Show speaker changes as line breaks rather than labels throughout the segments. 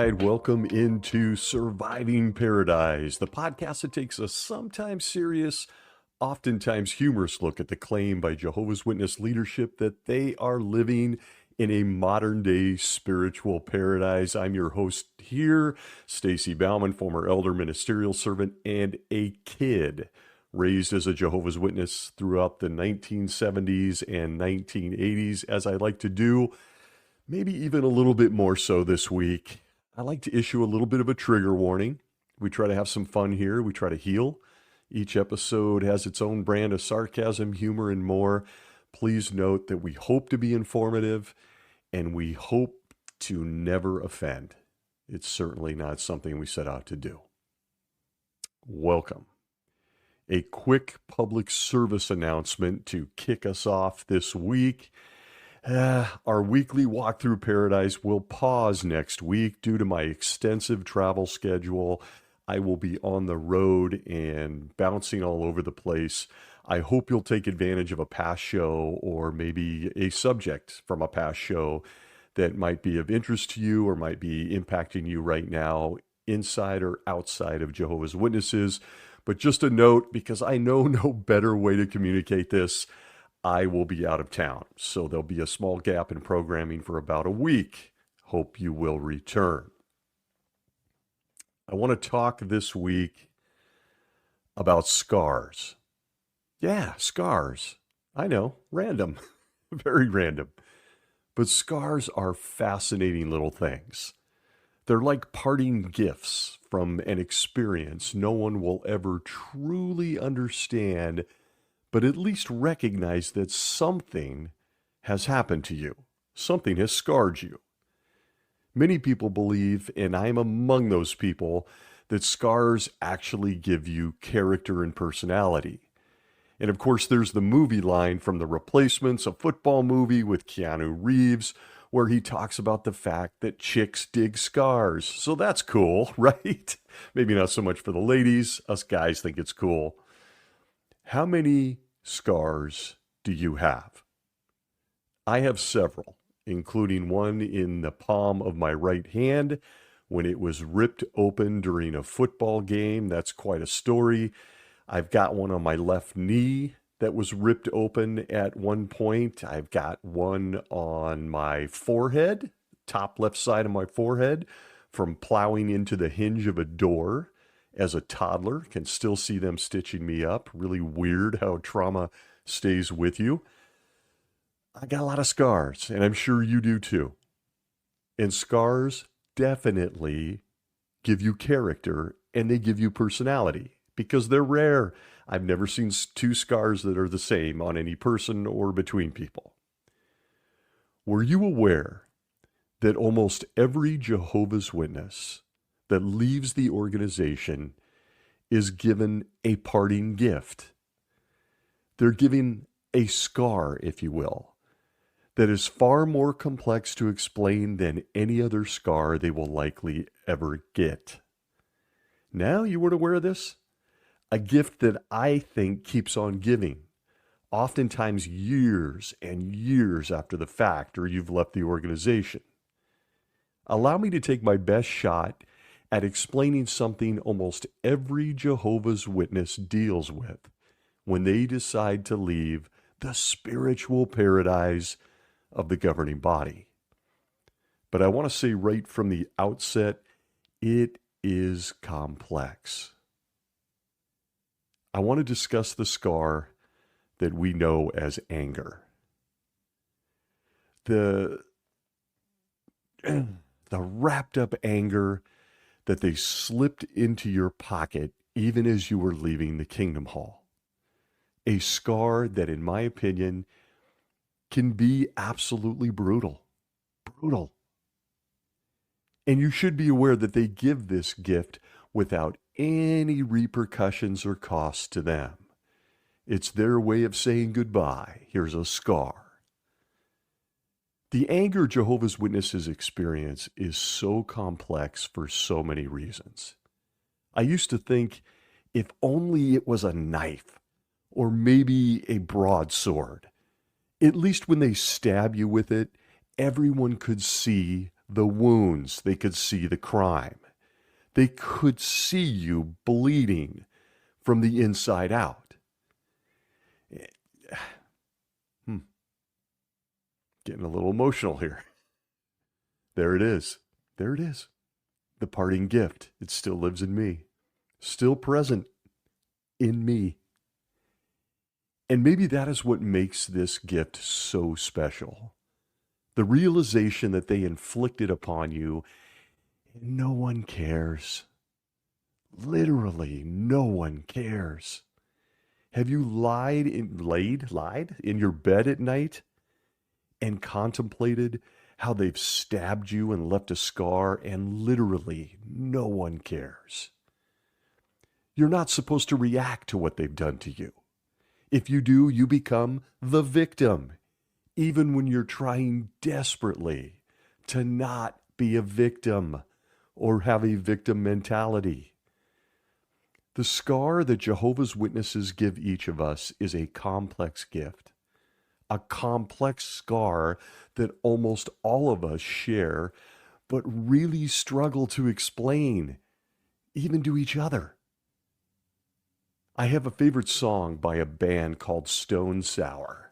right, welcome into Surviving Paradise, the podcast that takes a sometimes serious, oftentimes humorous look at the claim by Jehovah's Witness leadership that they are living in a modern day spiritual paradise. I'm your host here, Stacy Bauman, former elder, ministerial servant, and a kid raised as a Jehovah's Witness throughout the 1970s and 1980s, as I like to do. Maybe even a little bit more so this week. I like to issue a little bit of a trigger warning. We try to have some fun here. We try to heal. Each episode has its own brand of sarcasm, humor, and more. Please note that we hope to be informative and we hope to never offend. It's certainly not something we set out to do. Welcome. A quick public service announcement to kick us off this week. Our weekly walk through paradise will pause next week due to my extensive travel schedule. I will be on the road and bouncing all over the place. I hope you'll take advantage of a past show or maybe a subject from a past show that might be of interest to you or might be impacting you right now, inside or outside of Jehovah's Witnesses. But just a note, because I know no better way to communicate this, I will be out of town, so there'll be a small gap in programming for about a week. Hope you will return. I want to talk this week about scars. Yeah, scars. I know, random, very random. But scars are fascinating little things. They're like parting gifts from an experience no one will ever truly understand, but at least recognize that something has happened to you. Something has scarred you. Many people believe, and I'm among those people, that scars actually give you character and personality. And of course, there's the movie line from The Replacements, a football movie with Keanu Reeves, where he talks about the fact that chicks dig scars. So that's cool, right? Maybe not so much for the ladies. Us guys think it's cool. How many scars do you have? I have several, including one in the palm of my right hand when it was ripped open during a football game. That's quite a story. I've got one on my left knee that was ripped open at one point. I've got one on my forehead, top left side of my forehead, from plowing into the hinge of a door. As a toddler, can still see them stitching me up. Really weird how trauma stays with you. I got a lot of scars, and I'm sure you do too. And scars definitely give you character, and they give you personality, because they're rare. I've never seen two scars that are the same on any person or between people. Were you aware that almost every Jehovah's Witness that leaves the organization is given a parting gift? They're given a scar, if you will, that is far more complex to explain than any other scar they will likely ever get. Now, you weren't aware of this? A gift that I think keeps on giving, oftentimes years and years after the fact or you've left the organization. Allow me to take my best shot at explaining something almost every Jehovah's Witness deals with when they decide to leave the spiritual paradise of the governing body. But I want to say right from the outset, it is complex. I want to discuss the scar that we know as anger. The wrapped up anger that they slipped into your pocket even as you were leaving the Kingdom Hall. A scar that, in my opinion, can be absolutely brutal. Brutal. And you should be aware that they give this gift without any repercussions or costs to them. It's their way of saying goodbye. Here's a scar. The anger Jehovah's Witnesses experience is so complex for so many reasons. I used to think if only it was a knife or maybe a broadsword, at least when they stab you with it, everyone could see the wounds. They could see the crime. They could see you bleeding from the inside out. Getting a little emotional here. There it is. There it is. The parting gift. It still lives in me. Still present in me. And maybe that is what makes this gift so special. The realization that they inflicted upon you, no one cares. Literally, no one cares. Have you lied in your bed at night and contemplated how they've stabbed you and left a scar, and literally no one cares? You're not supposed to react to what they've done to you. If you do, you become the victim, even when you're trying desperately to not be a victim or have a victim mentality. The scar that Jehovah's Witnesses give each of us is a complex gift, a complex scar that almost all of us share, but really struggle to explain, even to each other. I have a favorite song by a band called Stone Sour.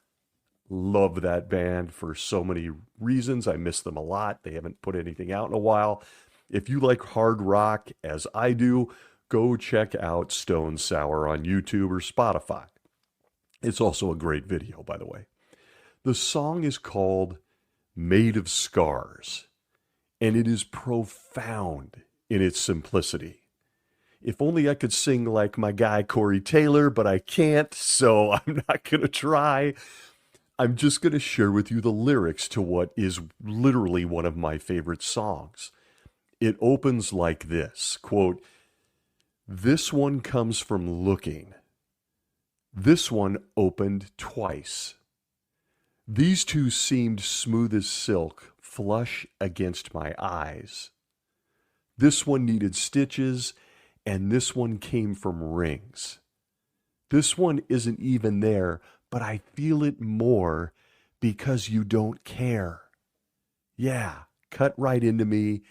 Love that band for so many reasons. I miss them a lot. They haven't put anything out in a while. If you like hard rock, as I do, go check out Stone Sour on YouTube or Spotify. It's also a great video, by the way. The song is called Made of Scars, and it is profound in its simplicity. If only I could sing like my guy Corey Taylor, but I can't, so I'm not going to try. I'm just going to share with you the lyrics to what is literally one of my favorite songs. It opens like this, quote, "This one comes from looking. This one opened twice. These two seemed smooth as silk, flush against my eyes. This one needed stitches, and this one came from rings. This one isn't even there, but I feel it more because you don't care. Yeah, cut right into me.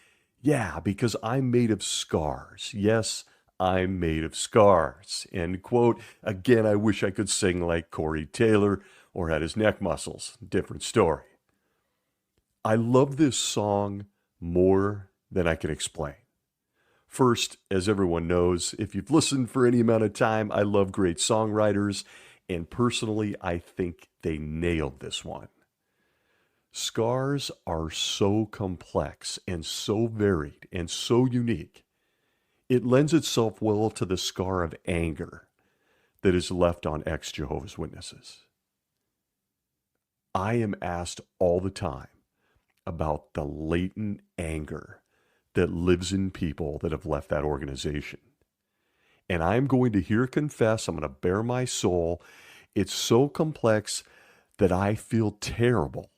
Yeah, because I'm made of scars. Yes, I'm made of scars." End quote. Again, I wish I could sing like Corey Taylor or had his neck muscles. Different story. I love this song more than I can explain. First, as everyone knows, if you've listened for any amount of time, I love great songwriters, and personally, I think they nailed this one. Scars are so complex and so varied and so unique. It lends itself well to the scar of anger that is left on ex-Jehovah's Witnesses. I am asked all the time about the latent anger that lives in people that have left that organization. And I'm going to here confess, I'm going to bare my soul. It's so complex that I feel terrible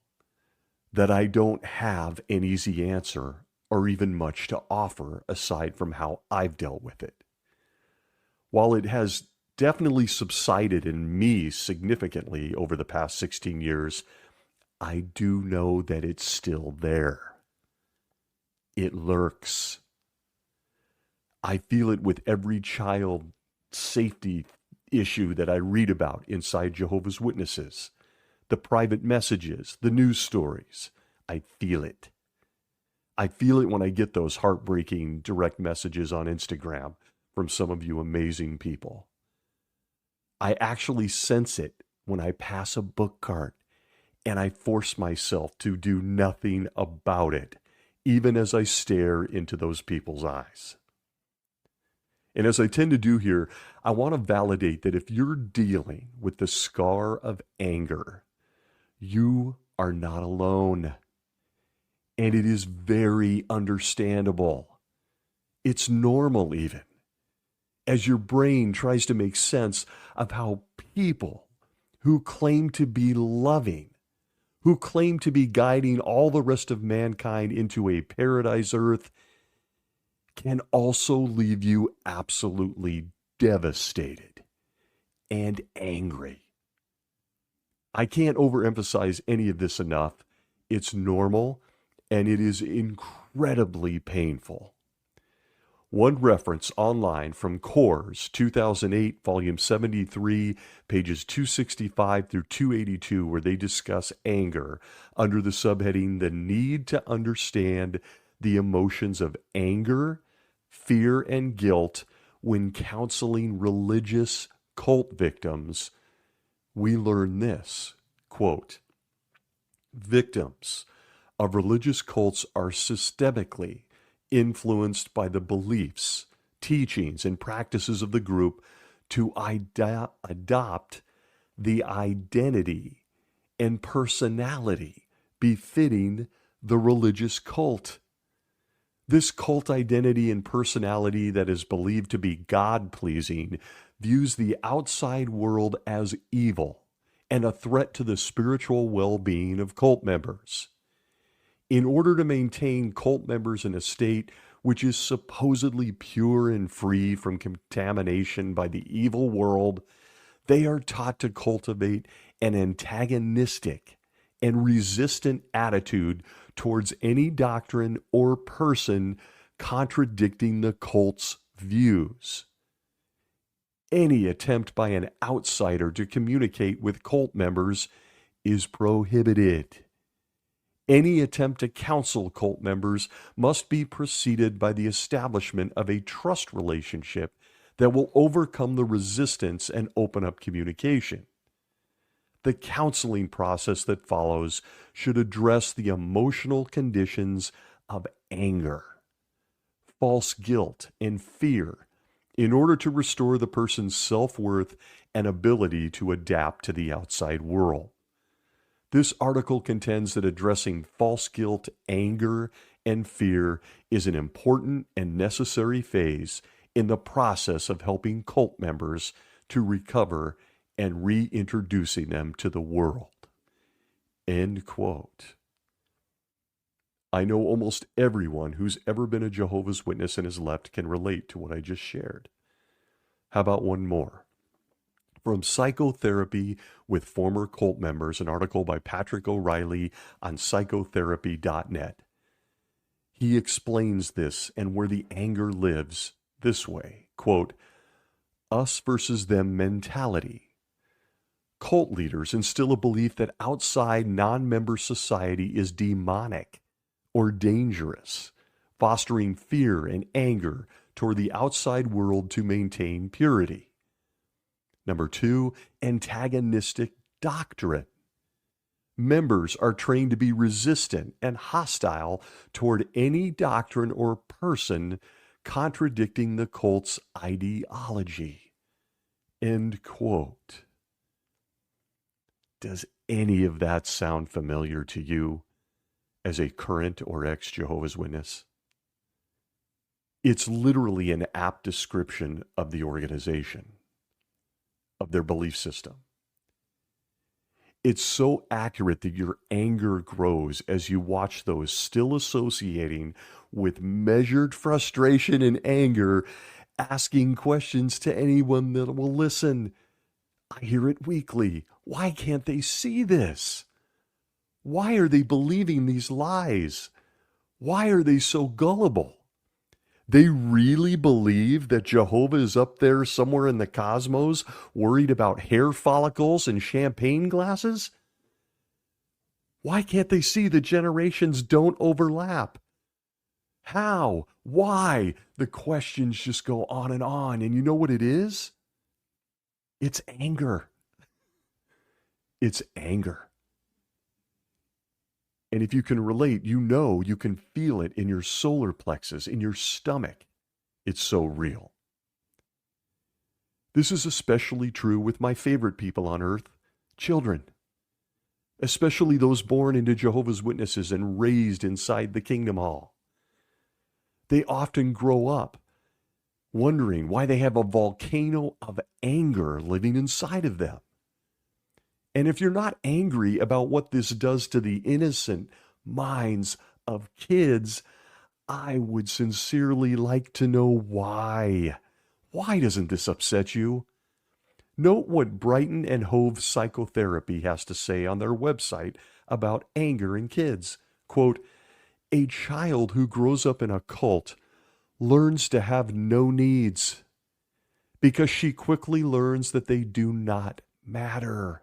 that I don't have an easy answer or even much to offer aside from how I've dealt with it. While it has definitely subsided in me significantly over the past 16 years, I do know that it's still there. It lurks. I feel it with every child safety issue that I read about inside Jehovah's Witnesses, the private messages, the news stories. I feel it. I feel it when I get those heartbreaking direct messages on Instagram from some of you amazing people. I actually sense it when I pass a book cart and I force myself to do nothing about it, even as I stare into those people's eyes. And as I tend to do here, I want to validate that if you're dealing with the scar of anger, you are not alone. And it is very understandable. It's normal even, as your brain tries to make sense of how people who claim to be loving, who claim to be guiding all the rest of mankind into a paradise earth, can also leave you absolutely devastated and angry. I can't overemphasize any of this enough. It's normal and it is incredibly painful. One reference online from Core's 2008, volume 73, pages 265 through 282, where they discuss anger under the subheading, "The Need to Understand the Emotions of Anger, Fear, and Guilt When Counseling Religious Cult Victims." We learn this, quote, "Victims of religious cults are systemically influenced by the beliefs, teachings, and practices of the group to adopt the identity and personality befitting the religious cult. This cult identity and personality that is believed to be God-pleasing views the outside world as evil and a threat to the spiritual well-being of cult members. In order to maintain cult members in a state which is supposedly pure and free from contamination by the evil world, they are taught to cultivate an antagonistic and resistant attitude towards any doctrine or person contradicting the cult's views. Any attempt by an outsider to communicate with cult members is prohibited. Any attempt to counsel cult members must be preceded by the establishment of a trust relationship that will overcome the resistance and open up communication. The counseling process that follows should address the emotional conditions of anger, false guilt, and fear in order to restore the person's self-worth and ability to adapt to the outside world. This article contends that addressing false guilt, anger, and fear is an important and necessary phase in the process of helping cult members to recover and reintroducing them to the world." End quote. I know almost everyone who's ever been a Jehovah's Witness and has left can relate to what I just shared. How about one more? From Psychotherapy with Former Cult Members, an article by Patrick O'Reilly on psychotherapy.net. He explains this and where the anger lives this way, quote, "Us versus them mentality. Cult leaders instill a belief that outside non-member society is demonic or dangerous, fostering fear and anger toward the outside world to maintain purity. Number 2, antagonistic doctrine. Members are trained to be resistant and hostile toward any doctrine or person contradicting the cult's ideology." End quote. Does any of that sound familiar to you as a current or ex-Jehovah's Witness? It's literally an apt description of the organization, of their belief system. It's so accurate that your anger grows as you watch those still associating with measured frustration and anger, asking questions to anyone that will listen. I hear it weekly. Why can't they see this? Why are they believing these lies? Why are they so gullible? They really believe that Jehovah is up there somewhere in the cosmos, worried about hair follicles and champagne glasses? Why can't they see the generations don't overlap? How? Why? The questions just go on. And you know what it is? It's anger. It's anger. And if you can relate, you know you can feel it in your solar plexus, in your stomach. It's so real. This is especially true with my favorite people on earth, children. Especially those born into Jehovah's Witnesses and raised inside the Kingdom Hall. They often grow up wondering why they have a volcano of anger living inside of them. And if you're not angry about what this does to the innocent minds of kids, I would sincerely like to know why. Why doesn't this upset you? Note what Brighton and Hove Psychotherapy has to say on their website about anger in kids. Quote, A child who grows up in a cult learns to have no needs because she quickly learns that they do not matter.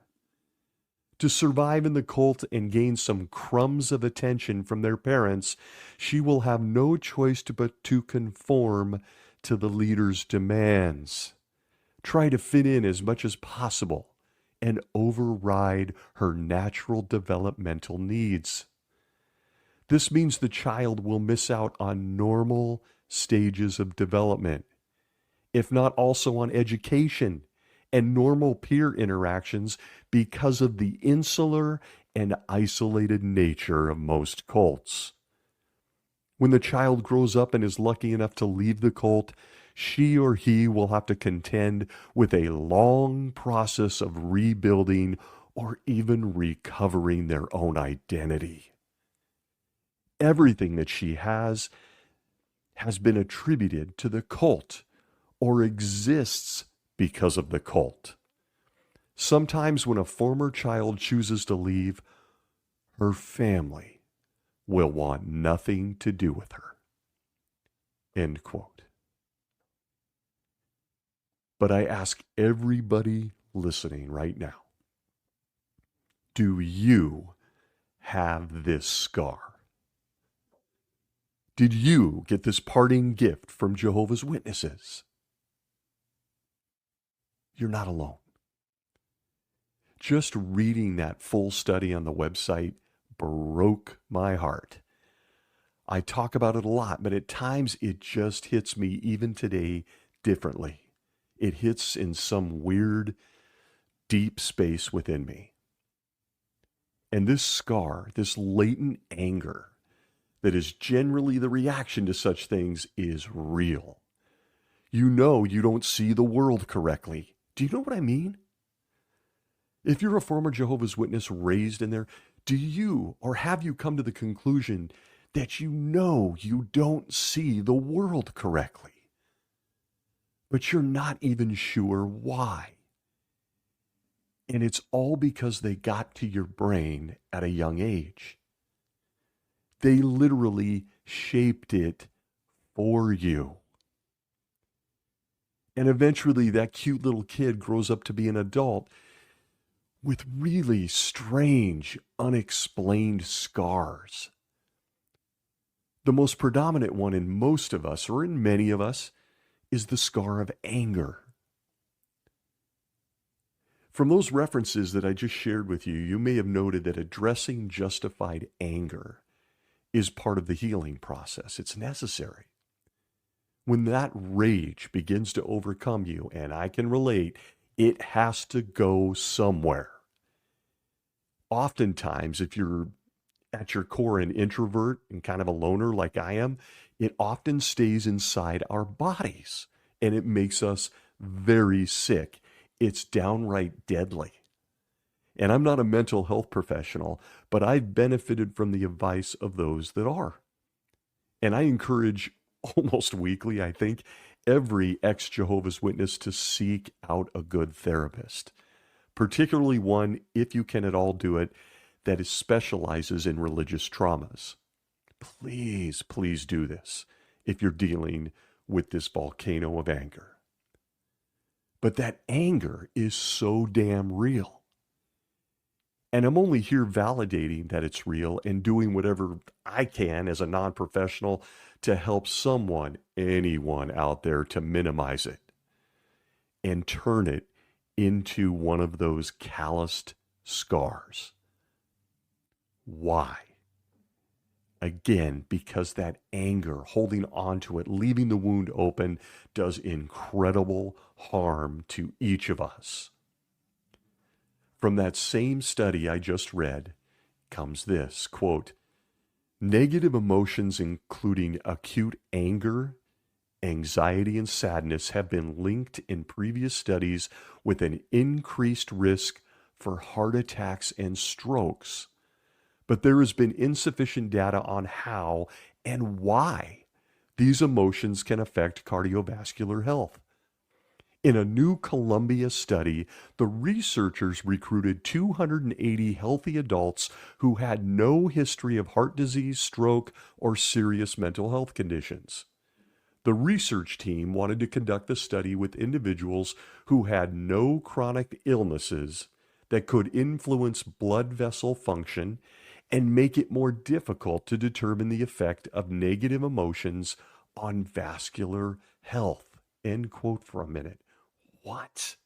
To survive in the cult and gain some crumbs of attention from their parents, she will have no choice but to conform to the leader's demands. Try to fit in as much as possible and override her natural developmental needs. This means the child will miss out on normal stages of development, if not also on education and normal peer interactions, because of the insular and isolated nature of most cults. When the child grows up and is lucky enough to leave the cult, she or he will have to contend with a long process of rebuilding or even recovering their own identity. Everything that she has been attributed to the cult or exists because of the cult. Sometimes when a former child chooses to leave, her family will want nothing to do with her. End quote. But I ask everybody listening right now, do you have this scar? Did you get this parting gift from Jehovah's Witnesses? You're not alone. Just reading that full study on the website broke my heart. I talk about it a lot, but at times it just hits me even today differently. It hits in some weird, deep space within me. And this scar, this latent anger that is generally the reaction to such things, is real. You know you don't see the world correctly. Do you know what I mean? If you're a former Jehovah's Witness raised in there, do you or have you come to the conclusion that you know you don't see the world correctly, but you're not even sure why? And it's all because they got to your brain at a young age. They literally shaped it for you. And eventually that cute little kid grows up to be an adult with really strange, unexplained scars. The most predominant one in most of us, or in many of us, is the scar of anger. From those references that I just shared with you, you may have noted that addressing justified anger is part of the healing process. It's necessary. When that rage begins to overcome you, and I can relate, it has to go somewhere. Oftentimes, if you're at your core an introvert and kind of a loner like I am, it often stays inside our bodies and it makes us very sick. It's downright deadly. And I'm not a mental health professional, but I've benefited from the advice of those that are. And I encourage almost weekly, I think, every ex-Jehovah's Witness to seek out a good therapist, particularly one, if you can at all do it, that specializes in religious traumas. Please, please do this if you're dealing with this volcano of anger. But that anger is so damn real. And I'm only here validating that it's real and doing whatever I can as a non-professional to help someone, anyone out there, to minimize it and turn it into one of those calloused scars. Why? Again, because that anger, holding on to it, leaving the wound open, does incredible harm to each of us. From that same study I just read comes this, quote, negative emotions, including acute anger, anxiety, and sadness, have been linked in previous studies with an increased risk for heart attacks and strokes. But there has been insufficient data on how and why these emotions can affect cardiovascular health. In a new Columbia study, the researchers recruited 280 healthy adults who had no history of heart disease, stroke, or serious mental health conditions. The research team wanted to conduct the study with individuals who had no chronic illnesses that could influence blood vessel function and make it more difficult to determine the effect of negative emotions on vascular health. End quote for a minute. What?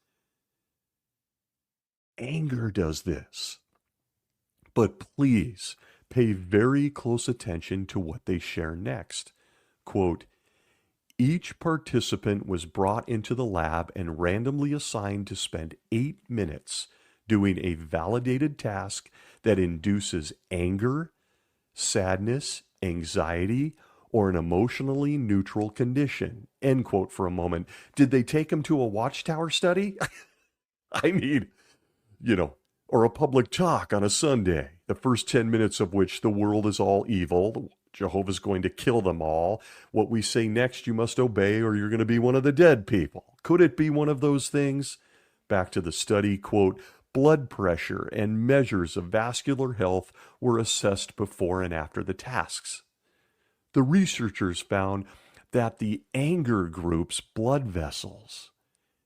Anger does this. But please pay very close attention to what they share next. Quote, each participant was brought into the lab and randomly assigned to spend 8 minutes doing a validated task that induces anger, sadness, anxiety, or an emotionally neutral condition. End quote for a moment. Did they take him to a watchtower study? I mean, or a public talk on a Sunday, the first 10 minutes of which the world is all evil. Jehovah's going to kill them all. What we say next you must obey or you're going to be one of the dead people. Could it be one of those things? Back to the study, quote, blood pressure and measures of vascular health were assessed before and after the tasks. The researchers found that the anger group's blood vessels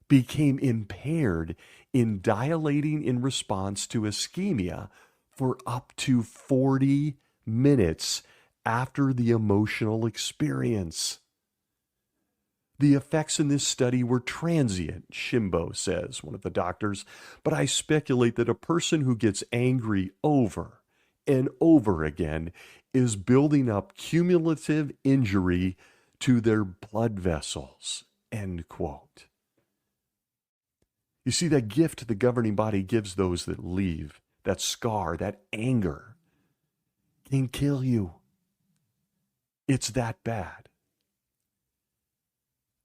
became impaired in dilating in response to ischemia for up to 40 minutes after the emotional experience. The effects in this study were transient, Shimbo says, one of the doctors, but I speculate that a person who gets angry over and over again is building up cumulative injury to their blood vessels, end quote. You see, that gift the governing body gives those that leave, that scar, that anger, can kill you. It's that bad.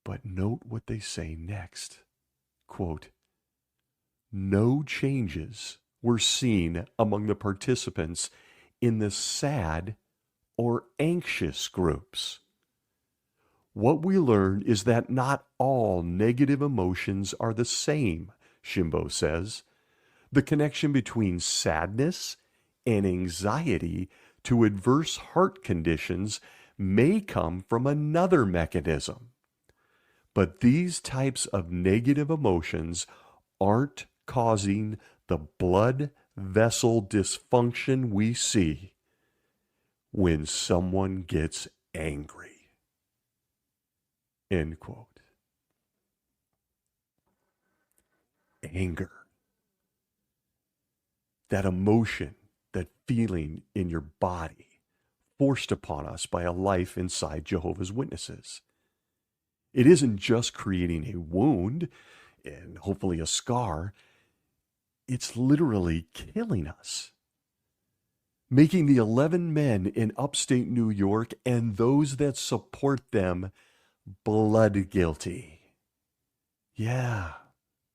But note what they say next. Quote, no changes were seen among the participants in the sad or anxious groups. What we learned is that not all negative emotions are the same, Shimbo says. The connection between sadness and anxiety to adverse heart conditions may come from another mechanism. But these types of negative emotions aren't causing the blood vessel dysfunction we see when someone gets angry. End quote. Anger. That emotion, that feeling in your body, forced upon us by a life inside Jehovah's Witnesses. It isn't just creating a wound and hopefully a scar. It's literally killing us. Making the 11 men in upstate New York and those that support them blood guilty. Yeah,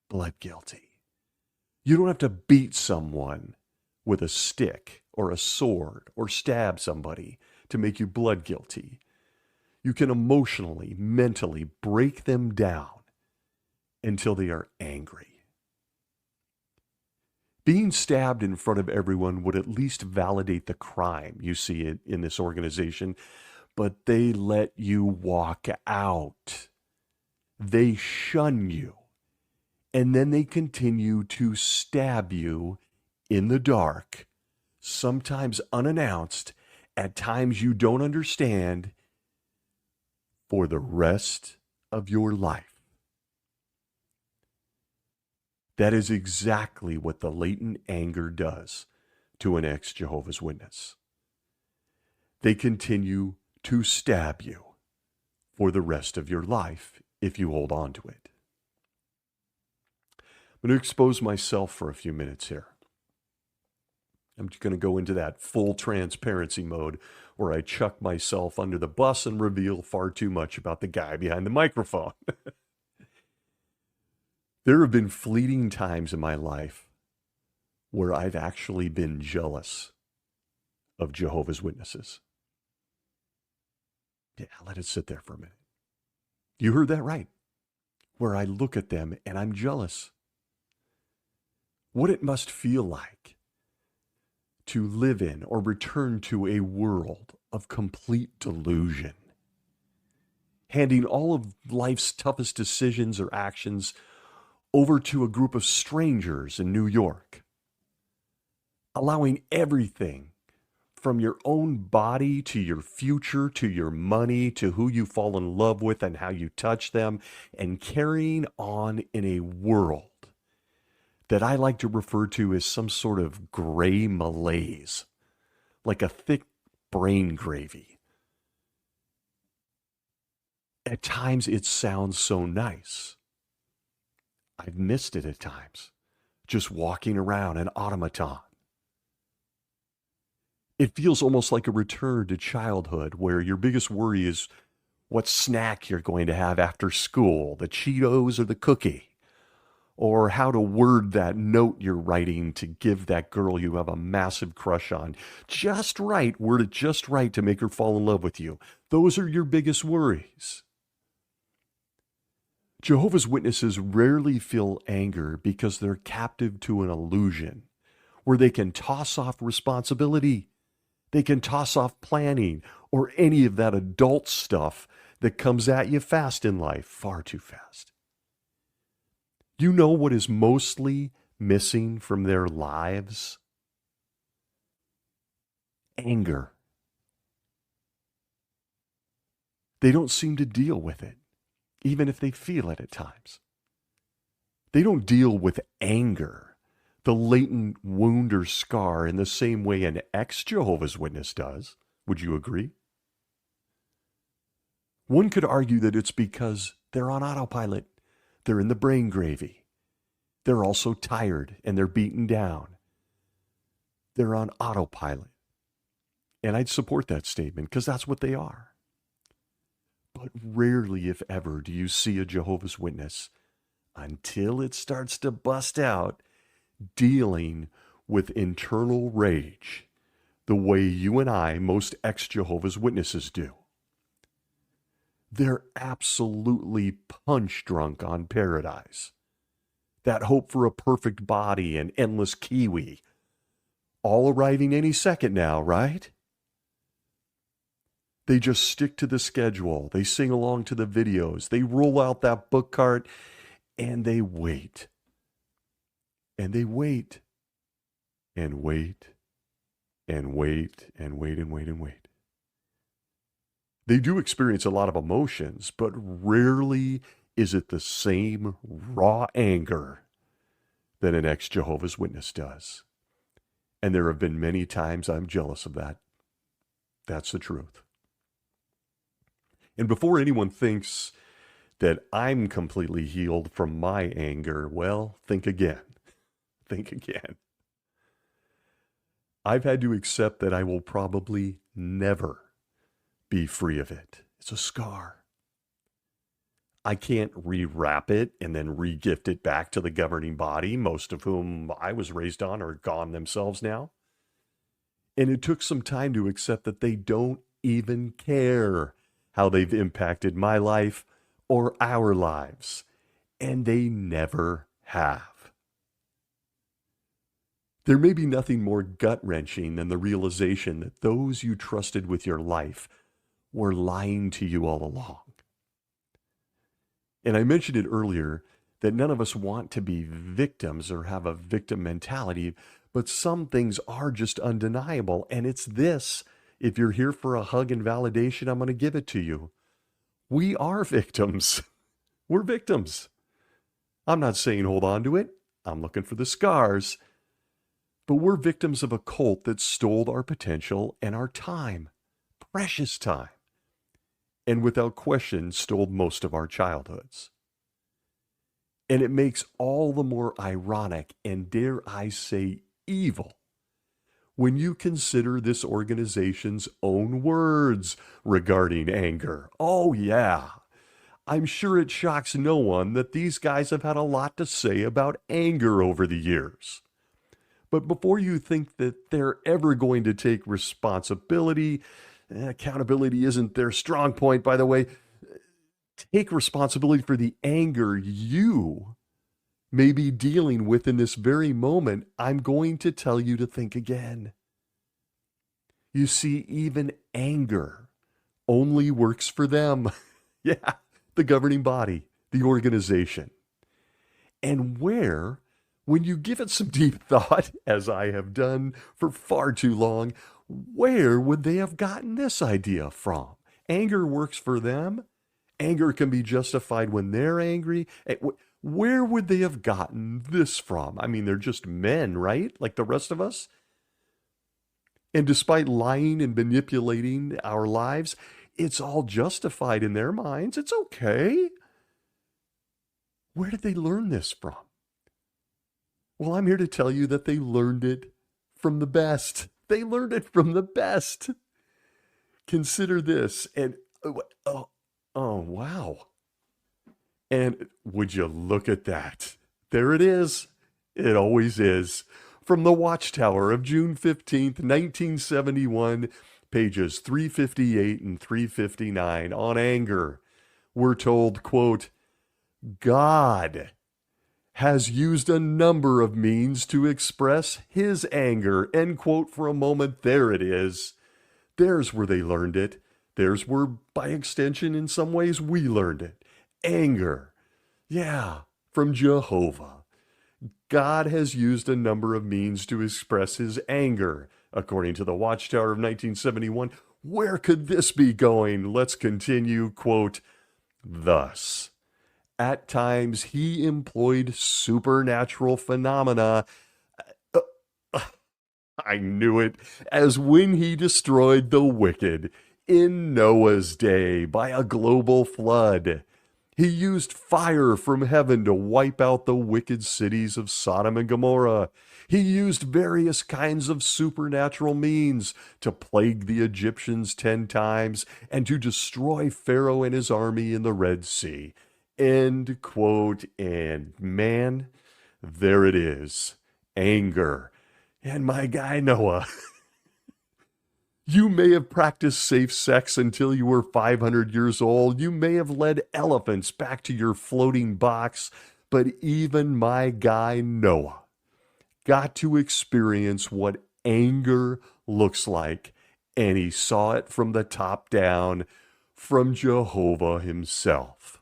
blood guilty. You don't have to beat someone with a stick or a sword or stab somebody to make you blood guilty. You can emotionally, mentally break them down until they are angry. Being stabbed in front of everyone would at least validate the crime you see it in this organization, but they let you walk out. They shun you, and then they continue to stab you in the dark, sometimes unannounced, at times you don't understand, for the rest of your life. That is exactly what the latent anger does to an ex-Jehovah's Witness. They continue to stab you for the rest of your life if you hold on to it. I'm going to expose myself for a few minutes here. I'm going to go into that full transparency mode where I chuck myself under the bus and reveal far too much about the guy behind the microphone. There have been fleeting times in my life where I've actually been jealous of Jehovah's Witnesses. Yeah, let it sit there for a minute. You heard that right. where I look at them and I'm jealous. What it must feel like to live in or return to a world of complete delusion, handing all of life's toughest decisions or actions over to a group of strangers in New York, allowing everything from your own body to your future to your money to who you fall in love with and how you touch them, and carrying on in a world that I like to refer to as some sort of gray malaise, like a thick brain gravy. At times it sounds so nice. I've missed it at times, just walking around an automaton. It feels almost like a return to childhood where your biggest worry is what snack you're going to have after school, the Cheetos or the cookie, or how to word that note you're writing to give that girl you have a massive crush on just right, word it just right to make her fall in love with you. Those are your biggest worries. Jehovah's Witnesses rarely feel anger because they're captive to an illusion where they can toss off responsibility. They can toss off planning or any of that adult stuff that comes at you fast in life, far too fast. You know what is mostly missing from their lives? Anger. They don't seem to deal with it, even if they feel it at times. They don't deal with anger, the latent wound or scar, in the same way an ex-Jehovah's Witness does. Would you agree? One could argue that it's because they're on autopilot. They're in the brain gravy. They're also tired and they're beaten down. They're on autopilot. And I'd support that statement because that's what they are. But rarely, if ever, do you see a Jehovah's Witness, until it starts to bust out, dealing with internal rage the way you and I, most ex-Jehovah's Witnesses, do. They're absolutely punch drunk on paradise. That hope for a perfect body and endless kiwi, all arriving any second now, right? They just stick to the schedule. They sing along to the videos. They roll out that book cart and they wait. And they wait and wait and wait and wait and wait and wait. They do experience a lot of emotions, but rarely is it the same raw anger that an ex-Jehovah's Witness does. And there have been many times I'm jealous of that. That's the truth. And before anyone thinks that I'm completely healed from my anger, well, think again. Think again. I've had to accept that I will probably never be free of it. It's a scar. I can't rewrap it and then re-gift it back to the governing body, most of whom I was raised on are gone themselves now. And it took some time to accept that they don't even care how they've impacted my life or our lives. And they never have. There may be nothing more gut-wrenching than the realization that those you trusted with your life were lying to you all along. And I mentioned it earlier that none of us want to be victims or have a victim mentality, but some things are just undeniable. And it's this: if you're here for a hug and validation, I'm going to give it to you. We are victims. We're victims. I'm not saying hold on to it. I'm looking for the scars. But we're victims of a cult that stole our potential and our time, precious time, and without question stole most of our childhoods. And it makes all the more ironic and, dare I say, evil when you consider this organization's own words regarding anger. Oh, yeah. I'm sure it shocks no one that these guys have had a lot to say about anger over the years. But before you think that they're ever going to take responsibility, accountability isn't their strong point, by the way, take responsibility for the anger you may be dealing with in this very moment, I'm going to tell you to think again. You see, even anger only works for them. Yeah, the governing body, the organization. And where, when you give it some deep thought, as I have done for far too long, where would they have gotten this idea from? Anger works for them. Anger can be justified when they're angry. Where would they have gotten this from? I mean, they're just men, right? Like the rest of us. And despite lying and manipulating our lives, it's all justified in their minds. It's okay. Where did they learn this from? Well, I'm here to tell you that they learned it from the best. They learned it from the best. Consider this. And oh wow. And would you look at that? There it is. It always is. From the Watchtower of June 15th, 1971, pages 358 and 359 on anger. We're told, quote, God has used a number of means to express his anger, end quote. For a moment, there it is. There's where they learned it. There's where, by extension, in some ways, we learned it. Anger. Yeah, from Jehovah. God has used a number of means to express his anger. According to the Watchtower of 1971, where could this be going? Let's continue, quote, thus. At times he employed supernatural phenomena. I knew it, as when he destroyed the wicked in Noah's day by a global flood. He used fire from heaven to wipe out the wicked cities of Sodom and Gomorrah. He used various kinds of supernatural means to plague the Egyptians 10 times and to destroy Pharaoh and his army in the Red Sea. End quote. And man, there it is. Anger. And my guy Noah. You may have practiced safe sex until you were 500 years old. You may have led elephants back to your floating box. But even my guy Noah got to experience what anger looks like. And he saw it from the top down, from Jehovah himself.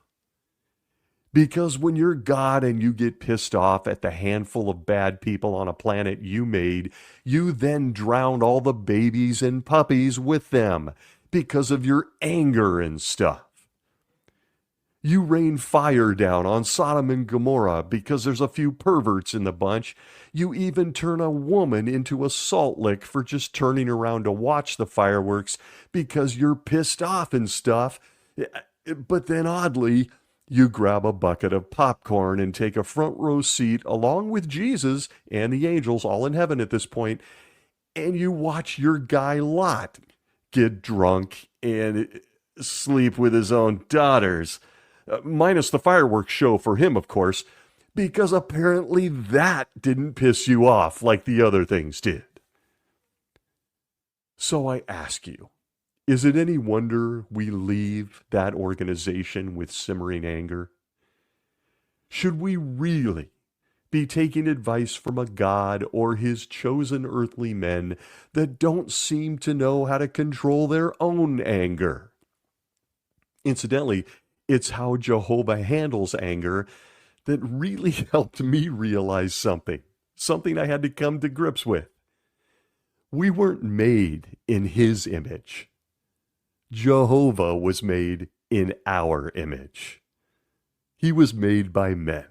Because when you're God and you get pissed off at the handful of bad people on a planet you made, you then drown all the babies and puppies with them because of your anger and stuff. You rain fire down on Sodom and Gomorrah because there's a few perverts in the bunch. You even turn a woman into a salt lick for just turning around to watch the fireworks because you're pissed off and stuff. But then oddly, you grab a bucket of popcorn and take a front row seat along with Jesus and the angels, all in heaven at this point, and you watch your guy Lot get drunk and sleep with his own daughters. Minus the fireworks show for him, of course, because apparently that didn't piss you off like the other things did. So I ask you, is it any wonder we leave that organization with simmering anger? Should we really be taking advice from a God or his chosen earthly men that don't seem to know how to control their own anger? Incidentally, it's how Jehovah handles anger that really helped me realize something I had to come to grips with. We weren't made in his image. Jehovah was made in our image. He was made by men.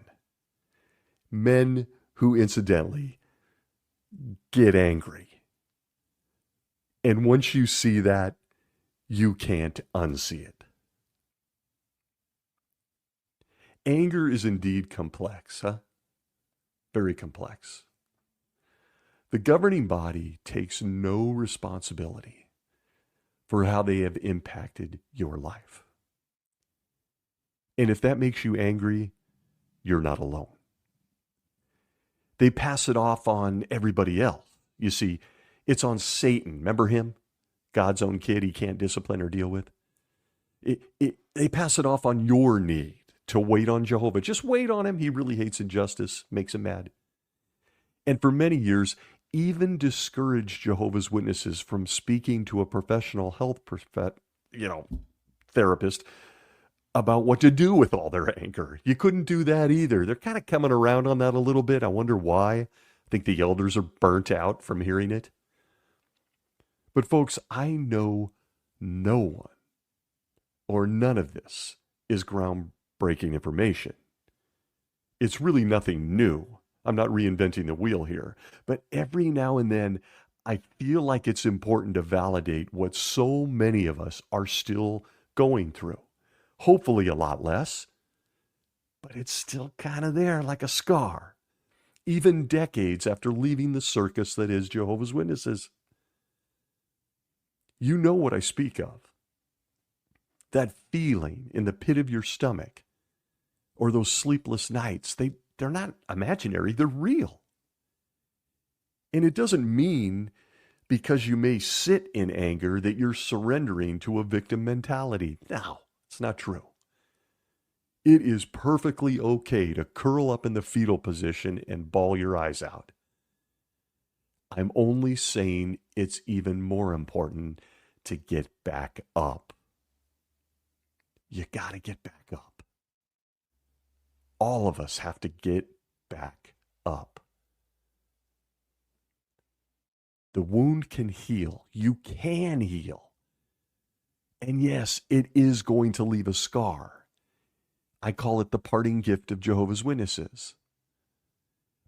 Men who, incidentally, get angry. And once you see that, you can't unsee it. Anger is indeed complex, huh? Very complex. The governing body takes no responsibility for how they have impacted your life. And if that makes you angry, you're not alone. They pass it off on everybody else. You see, it's on Satan. Remember him? God's own kid he can't discipline or deal with. They pass it off on your need to wait on Jehovah. Just wait on him. He really hates injustice, makes him mad. And for many years, even discouraged Jehovah's Witnesses from speaking to a professional health therapist about what to do with all their anger. You couldn't do that either. They're kind of coming around on that a little bit. I wonder why. I think the elders are burnt out from hearing it. But folks, I know no one or none of this is groundbreaking information. It's really nothing new. I'm not reinventing the wheel here. But every now and then, I feel like it's important to validate what so many of us are still going through. Hopefully a lot less, but it's still kind of there like a scar, even decades after leaving the circus that is Jehovah's Witnesses. You know what I speak of. That feeling in the pit of your stomach, or those sleepless nights, they're not imaginary, they're real. And it doesn't mean because you may sit in anger that you're surrendering to a victim mentality. No, it's not true. It is perfectly okay to curl up in the fetal position and bawl your eyes out. I'm only saying it's even more important to get back up. You got to get back up. All of us have to get back up. The wound can heal. You can heal. And yes, it is going to leave a scar. I call it the parting gift of Jehovah's Witnesses.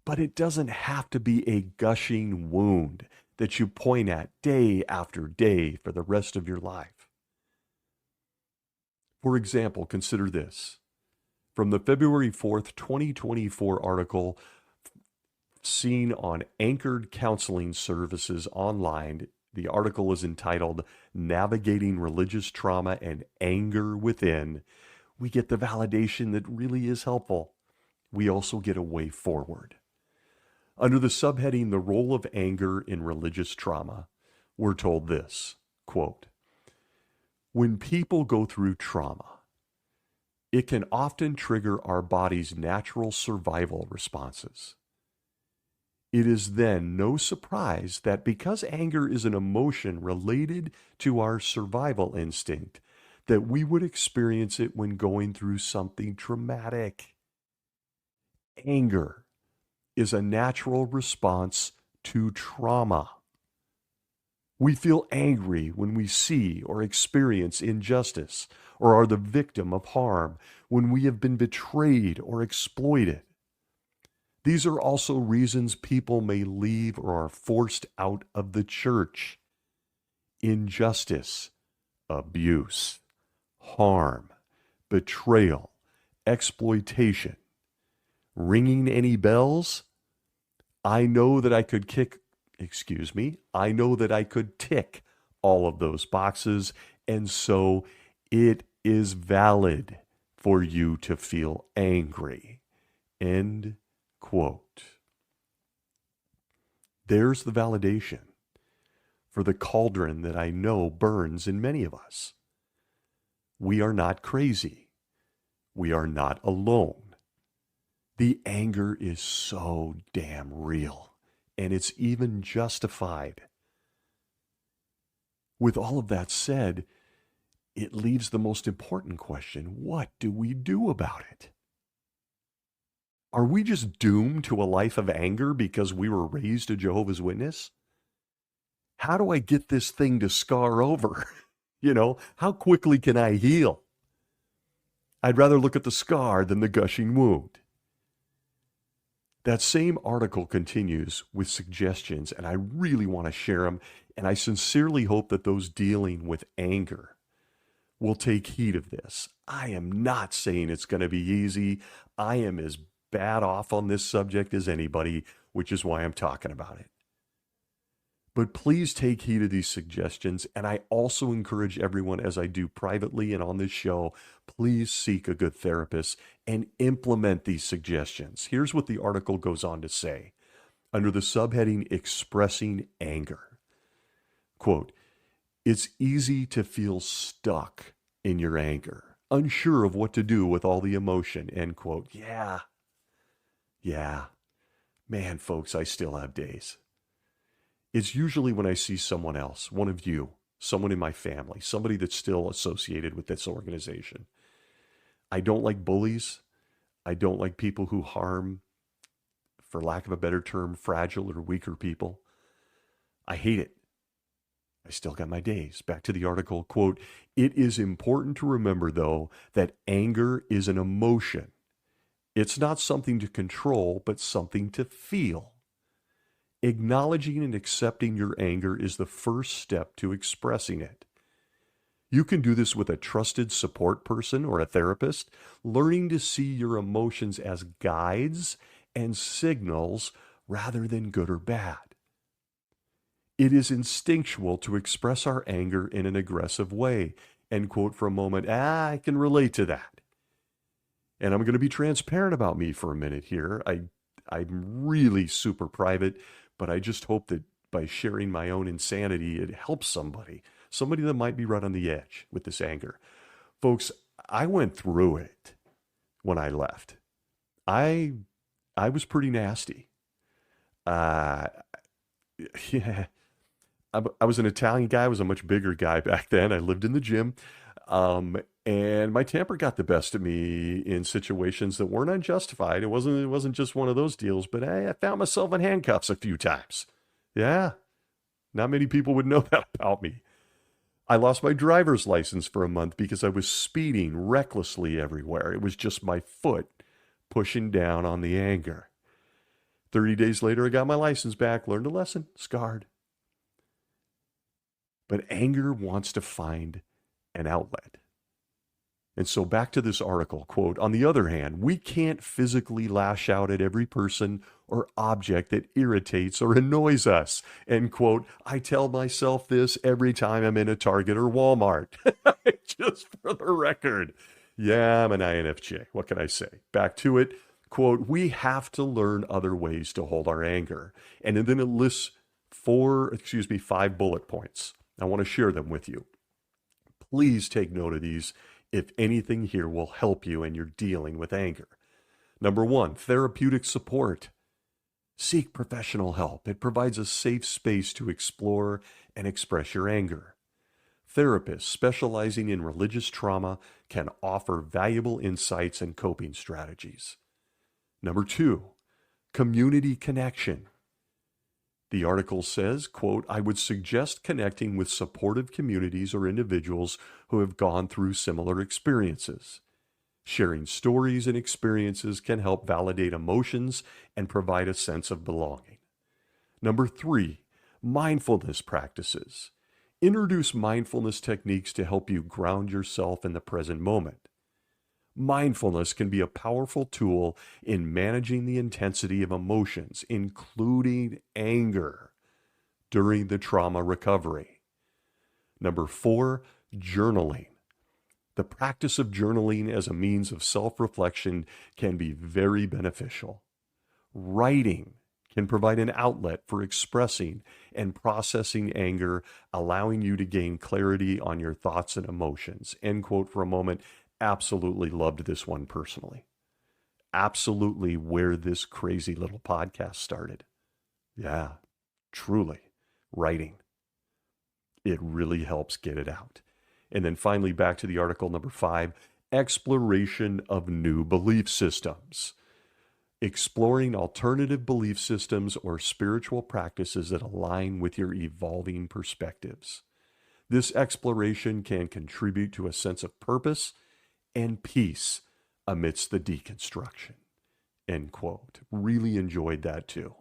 But it doesn't have to be a gushing wound that you point at day after day for the rest of your life. For example, consider this. From the February 4th, 2024 article seen on Anchored Counseling Services online, the article is entitled Navigating Religious Trauma and Anger Within. We get the validation that really is helpful. We also get a way forward. Under the subheading, The Role of Anger in Religious Trauma, we're told this, quote, when people go through trauma, it can often trigger our body's natural survival responses. It is then no surprise that because anger is an emotion related to our survival instinct, that we would experience it when going through something traumatic. Anger is a natural response to trauma. We feel angry when we see or experience injustice or are the victim of harm, when we have been betrayed or exploited. These are also reasons people may leave or are forced out of the church. Injustice, abuse, harm, betrayal, exploitation. Ringing any bells? I know that I could tick all of those boxes, and so it is valid for you to feel angry. End quote. There's the validation for the cauldron that I know burns in many of us. We are not crazy. We are not alone. The anger is so damn real, and it's even justified. With all of that said, it leaves the most important question: what do we do about it? Are we just doomed to a life of anger because we were raised a Jehovah's Witness? How do I get this thing to scar over? How quickly can I heal? I'd rather look at the scar than the gushing wound. That same article continues with suggestions, and I really want to share them, and I sincerely hope that those dealing with anger will take heed of this. I am not saying it's going to be easy. I am as bad off on this subject as anybody, which is why I'm talking about it. But please take heed of these suggestions, and I also encourage everyone, as I do privately and on this show, please seek a good therapist and implement these suggestions. Here's what the article goes on to say, under the subheading, Expressing Anger. Quote, it's easy to feel stuck in your anger, unsure of what to do with all the emotion, end quote. Yeah. Man, folks, I still have days. It's usually when I see someone else, one of you, someone in my family, somebody that's still associated with this organization. I don't like bullies. I don't like people who harm, for lack of a better term, fragile or weaker people. I hate it. I still got my days. Back to the article, quote, "It is important to remember, though, that anger is an emotion. It's not something to control, but something to feel. Acknowledging and accepting your anger is the first step to expressing it. You can do this with a trusted support person or a therapist, learning to see your emotions as guides and signals rather than good or bad. It is instinctual to express our anger in an aggressive way." End quote for a moment. I can relate to that. And I'm going to be transparent about me for a minute here. I'm really super private, but I just hope that by sharing my own insanity, it helps somebody that might be right on the edge with this anger. Folks, I went through it when I left. I was pretty nasty. Yeah. I was an Italian guy. I was a much bigger guy back then. I lived in the gym. And my temper got the best of me in situations that weren't unjustified. It wasn't just one of those deals, but I found myself in handcuffs a few times. Yeah. Not many people would know that about me. I lost my driver's license for a month because I was speeding recklessly everywhere. It was just my foot pushing down on the anger. 30 days later, I got my license back, learned a lesson, scarred. But anger wants to find an outlet. And so back to this article, quote, "On the other hand, we can't physically lash out at every person or object that irritates or annoys us." End quote. I tell myself this every time I'm in a Target or Walmart. Just for the record. Yeah, I'm an INFJ. What can I say? Back to it. Quote, "We have to learn other ways to hold our anger." And then it lists 5 bullet points. I want to share them with you. Please take note of these if anything here will help you and you're dealing with anger. Number 1, therapeutic support. Seek professional help. It provides a safe space to explore and express your anger. Therapists specializing in religious trauma can offer valuable insights and coping strategies. Number 2, community connection. The article says, quote, "I would suggest connecting with supportive communities or individuals who have gone through similar experiences. Sharing stories and experiences can help validate emotions and provide a sense of belonging." Number 3, mindfulness practices. Introduce mindfulness techniques to help you ground yourself in the present moment. Mindfulness can be a powerful tool in managing the intensity of emotions, including anger, during the trauma recovery. Number 4, journaling. The practice of journaling as a means of self-reflection can be very beneficial. Writing can provide an outlet for expressing and processing anger, allowing you to gain clarity on your thoughts and emotions. End quote for a moment. Absolutely loved this one personally. Absolutely where this crazy little podcast started. Yeah, truly, writing. It really helps get it out. And then finally, back to the article number 5, exploration of new belief systems. Exploring alternative belief systems or spiritual practices that align with your evolving perspectives. This exploration can contribute to a sense of purpose and peace amidst the deconstruction. End quote. Really enjoyed that too.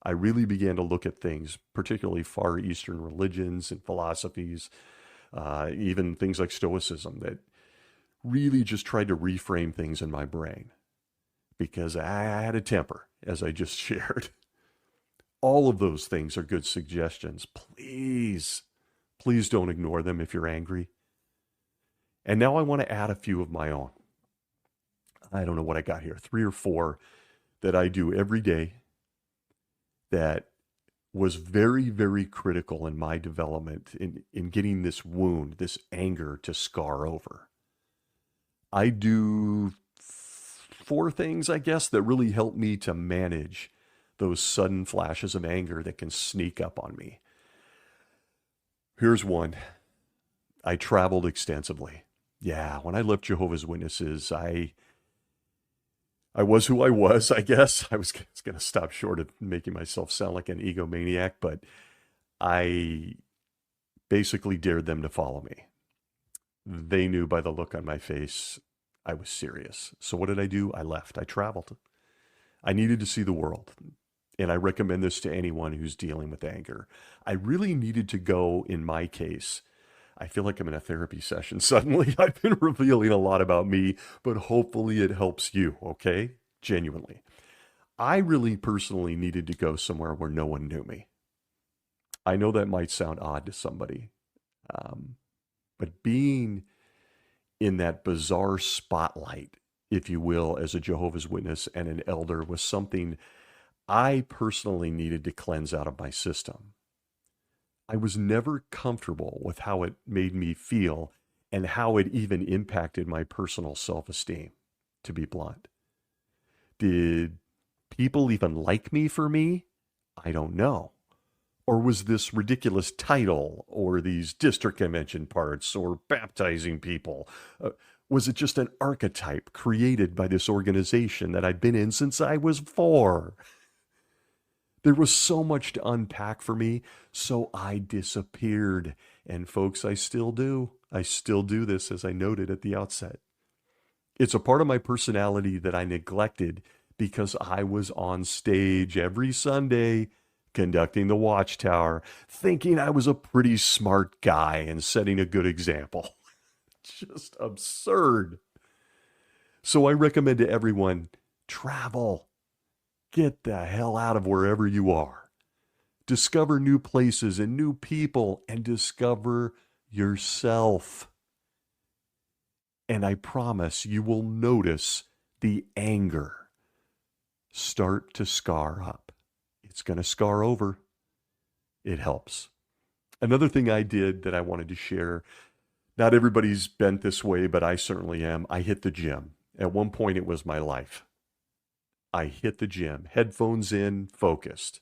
I really began to look at things, particularly Far Eastern religions and philosophies, even things like Stoicism, that really just tried to reframe things in my brain because I had a temper, as I just shared. All of those things are good suggestions. Please don't ignore them if you're angry. And now I want to add a few of my own. I don't know what I got here, 3 or 4 that I do every day that was very, very critical in my development in getting this wound, this anger to scar over. I do four things, I guess, that really help me to manage those sudden flashes of anger that can sneak up on me. Here's one. I traveled extensively. Yeah, when I left Jehovah's Witnesses, I was who I was, I guess. I was going to stop short of making myself sound like an egomaniac, but I basically dared them to follow me. They knew by the look on my face I was serious. So what did I do? I left. I traveled. I needed to see the world. And I recommend this to anyone who's dealing with anger. I really needed to go, in my case. I feel like I'm in a therapy session suddenly. I've been revealing a lot about me, but hopefully it helps you, okay? Genuinely. I really personally needed to go somewhere where no one knew me. I know that might sound odd to somebody, but being in that bizarre spotlight, if you will, as a Jehovah's Witness and an elder was something I personally needed to cleanse out of my system. I was never comfortable with how it made me feel and how it even impacted my personal self-esteem, to be blunt. Did people even like me for me? I don't know. Or was this ridiculous title or these district convention parts or baptizing people? Was it just an archetype created by this organization that I'd been in since I was 4? There was so much to unpack for me, so I disappeared. And folks, I still do. I still do this, as I noted at the outset. It's a part of my personality that I neglected because I was on stage every Sunday conducting the Watchtower, thinking I was a pretty smart guy and setting a good example. Just absurd. So I recommend to everyone, travel. Get the hell out of wherever you are. Discover new places and new people and discover yourself. And I promise you will notice the anger start to scar up. It's going to scar over. It helps. Another thing I did that I wanted to share, not everybody's bent this way, but I certainly am. I hit the gym. At one point, it was my life. I hit the gym, headphones in, focused,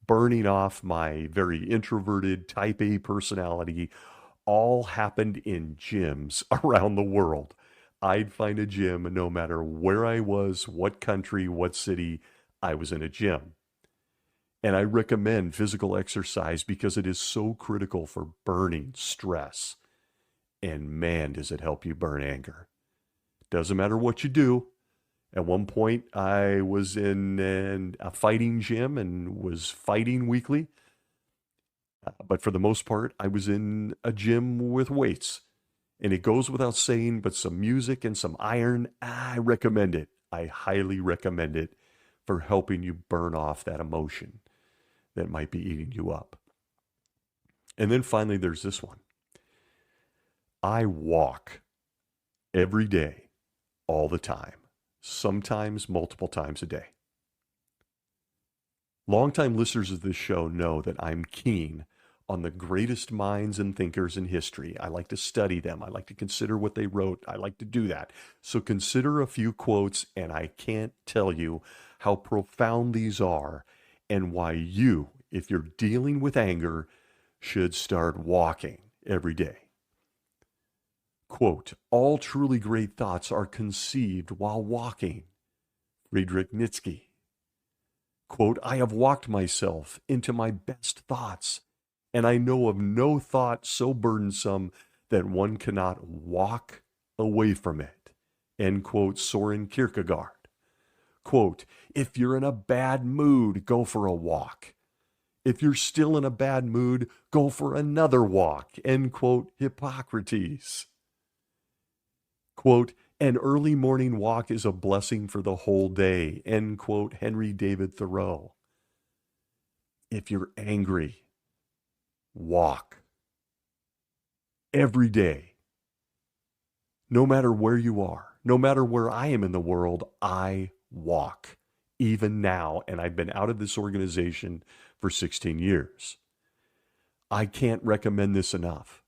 burning off my very introverted type A personality. All happened in gyms around the world. I'd find a gym no matter where I was, what country, what city, I was in a gym. And I recommend physical exercise because it is so critical for burning stress. And man, does it help you burn anger. Doesn't matter what you do. At one point, I was in a fighting gym and was fighting weekly. But for the most part, I was in a gym with weights. And it goes without saying, but some music and some iron, I recommend it. I highly recommend it for helping you burn off that emotion that might be eating you up. And then finally, there's this one. I walk every day, all the time, sometimes multiple times a day. Longtime listeners of this show know that I'm keen on the greatest minds and thinkers in history. I like to study them. I like to consider what they wrote. I like to do that. So consider a few quotes, and I can't tell you how profound these are and why you, if you're dealing with anger, should start walking every day. Quote, all truly great thoughts are conceived while walking. Friedrich Nietzsche. Quote, I have walked myself into my best thoughts, and I know of no thought so burdensome that one cannot walk away from it. End quote, Soren Kierkegaard. Quote, if you're in a bad mood, go for a walk. If you're still in a bad mood, go for another walk. End quote, Hippocrates. Quote, an early morning walk is a blessing for the whole day. End quote, Henry David Thoreau. If you're angry, walk. Every day. No matter where you are, no matter where I am in the world, I walk. Even now, and I've been out of this organization for 16 years. I can't recommend this enough.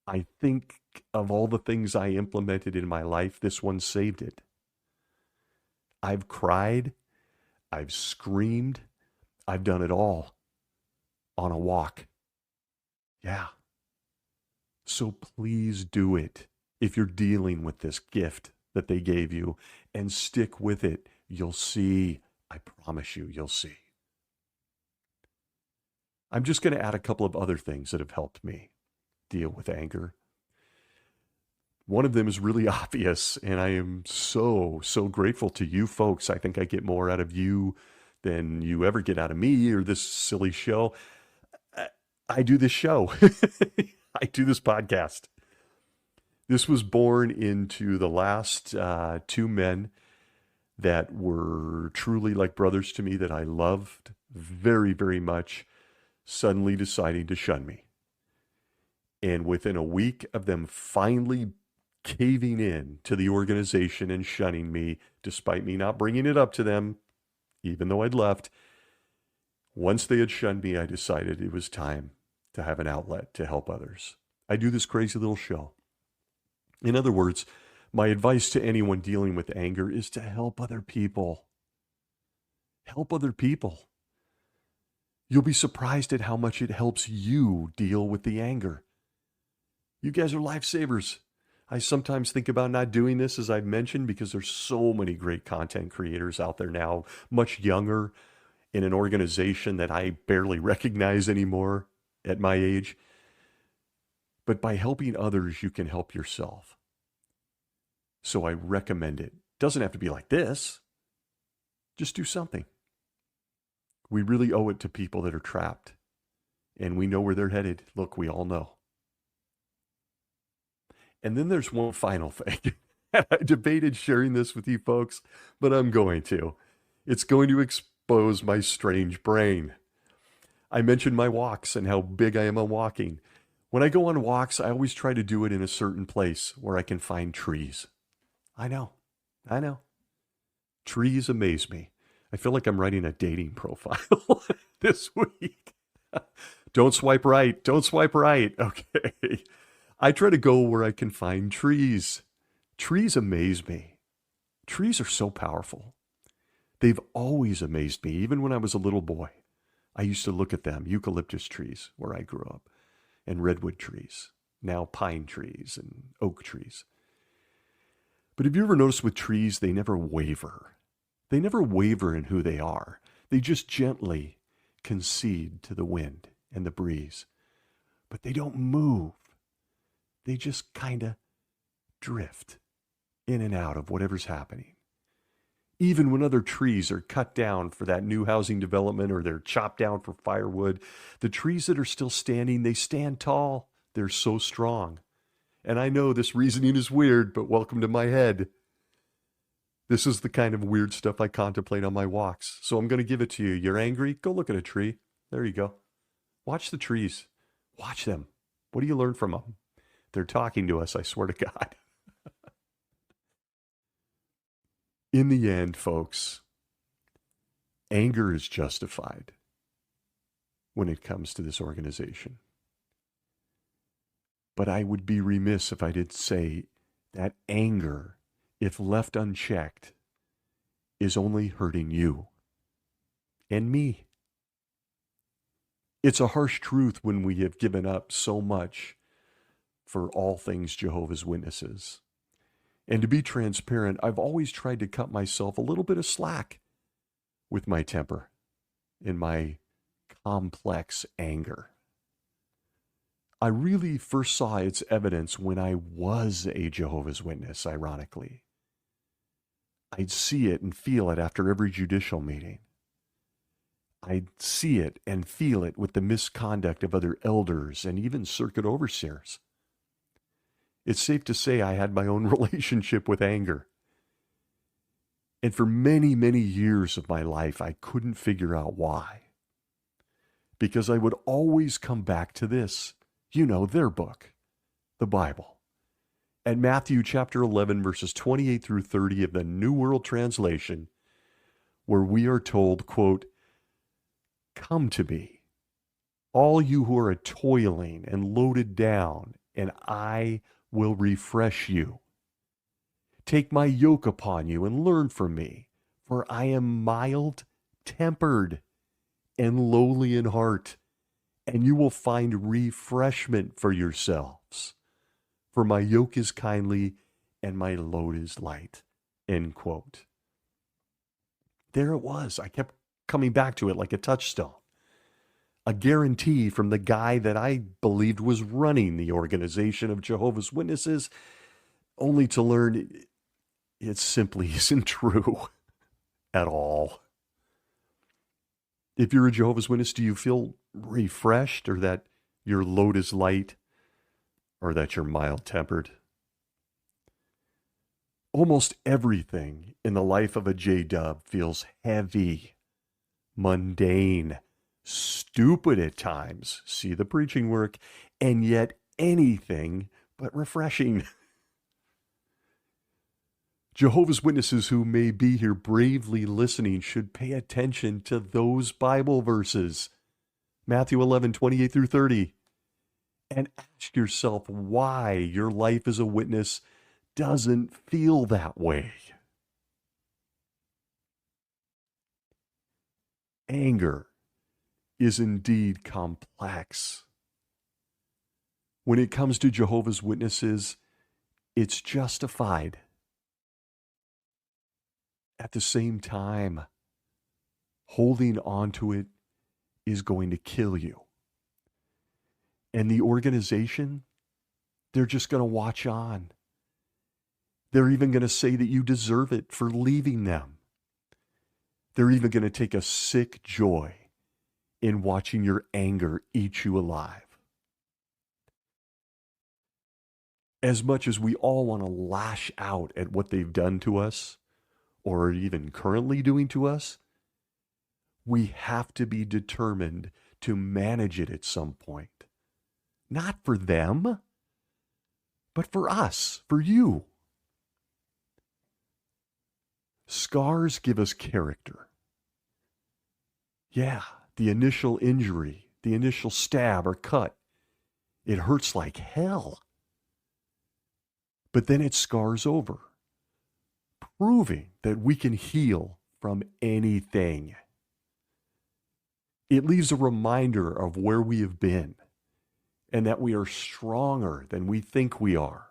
I think of all the things I implemented in my life, this one saved it. I've cried, I've screamed, I've done it all on a walk. Yeah. So please do it if you're dealing with this gift that they gave you, and stick with it. You'll see. I promise you, you'll see. I'm just going to add a couple of other things that have helped me deal with anger. One of them is really obvious, and I am so grateful to you folks. I think I get more out of you than you ever get out of me or this silly show. I do this show. I do this podcast. This was born into the last two men that were truly like brothers to me, that I loved very, very much, suddenly deciding to shun me. And within a week of them finally caving in to the organization and shunning me, despite me not bringing it up to them, even though I'd left, once they had shunned me, I decided it was time to have an outlet to help others. I do this crazy little show. In other words, my advice to anyone dealing with anger is to help other people. Help other people. You'll be surprised at how much it helps you deal with the anger. You guys are lifesavers. I sometimes think about not doing this, as I've mentioned, because there's so many great content creators out there now, much younger, in an organization that I barely recognize anymore at my age. But by helping others, you can help yourself. So I recommend it. Doesn't have to be like this. Just do something. We really owe it to people that are trapped. And we know where they're headed. Look, we all know. And then there's one final thing. I debated sharing this with you folks, but I'm going to. It's going to expose my strange brain. I mentioned my walks and how big I am on walking. When I go on walks, I always try to do it in a certain place where I can find trees. I know. Trees amaze me. I feel like I'm writing a dating profile this week. Don't swipe right. Okay. I try to go where I can find trees. Trees amaze me. Trees are so powerful. They've always amazed me, even when I was a little boy. I used to look at them, eucalyptus trees where I grew up, and redwood trees, now pine trees and oak trees. But have you ever noticed with trees, they never waver? They never waver in who they are. They just gently concede to the wind and the breeze. But they don't move. They just kind of drift in and out of whatever's happening. Even when other trees are cut down for that new housing development or they're chopped down for firewood, the trees that are still standing, they stand tall. They're so strong. And I know this reasoning is weird, but welcome to my head. This is the kind of weird stuff I contemplate on my walks. So I'm going to give it to you. You're angry? Go look at a tree. There you go. Watch the trees. Watch them. What do you learn from them? They're talking to us, I swear to God. In the end, folks, anger is justified when it comes to this organization. But I would be remiss if I didn't say that anger, if left unchecked, is only hurting you and me. It's a harsh truth when we have given up so much for all things Jehovah's Witnesses. And to be transparent, I've always tried to cut myself a little bit of slack with my temper and my complex anger. I really first saw its evidence when I was a Jehovah's Witness, ironically. I'd see it and feel it after every judicial meeting. I'd see it and feel it with the misconduct of other elders and even circuit overseers. It's safe to say I had my own relationship with anger. And for many, many years of my life, I couldn't figure out why. Because I would always come back to this, their book, the Bible. And Matthew chapter 11, verses 28 through 30 of the New World Translation, where we are told, quote, Come to me, all you who are toiling and loaded down, and I will refresh you. Take my yoke upon you and learn from me, for I am mild tempered and lowly in heart, and you will find refreshment for yourselves. For my yoke is kindly and my load is light. End quote. There it was. I kept coming back to it like a touchstone. A guarantee from the guy that I believed was running the organization of Jehovah's Witnesses, only to learn it simply isn't true at all. If you're a Jehovah's Witness, do you feel refreshed, or that your load is light, or that you're mild-tempered? Almost everything in the life of a J-Dub feels heavy, mundane, stupid at times. See the preaching work, and yet anything but refreshing. Jehovah's Witnesses who may be here bravely listening should pay attention to those Bible verses. Matthew 11, 28 through 30. And ask yourself why your life as a witness doesn't feel that way. Anger is indeed complex. When it comes to Jehovah's Witnesses, it's justified. At the same time, holding on to it is going to kill you. And the organization, they're just going to watch on. They're even going to say that you deserve it for leaving them. They're even going to take a sick joy in watching your anger eat you alive. As much as we all want to lash out at what they've done to us, or even currently doing to us, we have to be determined to manage it at some point. Not for them, but for us, for you. Scars give us character. Yeah, the initial injury, the initial stab or cut, it hurts like hell. But then it scars over, proving that we can heal from anything. It leaves a reminder of where we have been and that we are stronger than we think we are.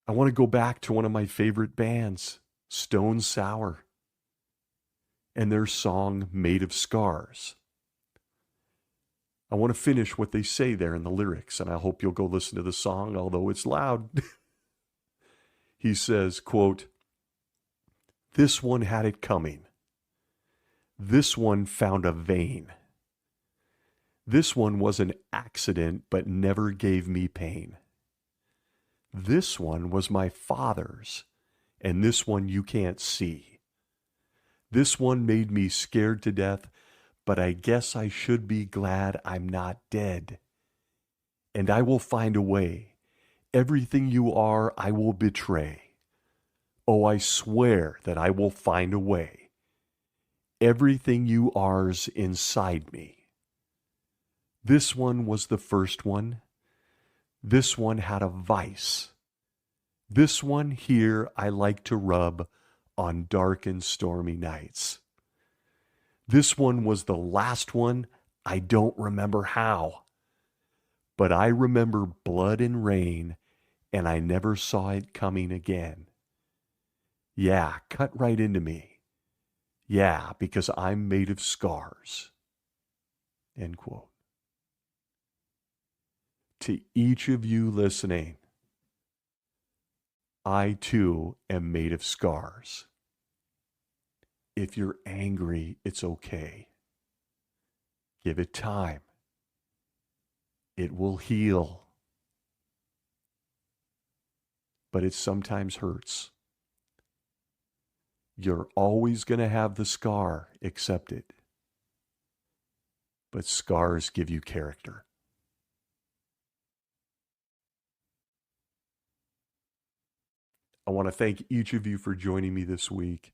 I want to go back to one of my favorite bands, Stone Sour, and their song, Made of Scars. I want to finish what they say there in the lyrics, and I hope you'll go listen to the song, although it's loud. He says, quote, "This one had it coming. This one found a vein. This one was an accident but never gave me pain. This one was my father's, and this one you can't see. This one made me scared to death, but I guess I should be glad I'm not dead. And I will find a way. Everything you are, I will betray. Oh, I swear that I will find a way. Everything you are's inside me. This one was the first one. This one had a vice. This one here I like to rub on dark and stormy nights. This one was the last one, I don't remember how. But I remember blood and rain, and I never saw it coming again. Yeah, cut right into me. Yeah, because I'm made of scars." End quote. To each of you listening, I too am made of scars. If you're angry, it's okay. Give it time. It will heal. But it sometimes hurts. You're always going to have the scar, accept it. But scars give you character. I want to thank each of you for joining me this week.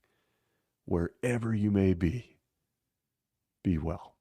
wherever you may be. Be well.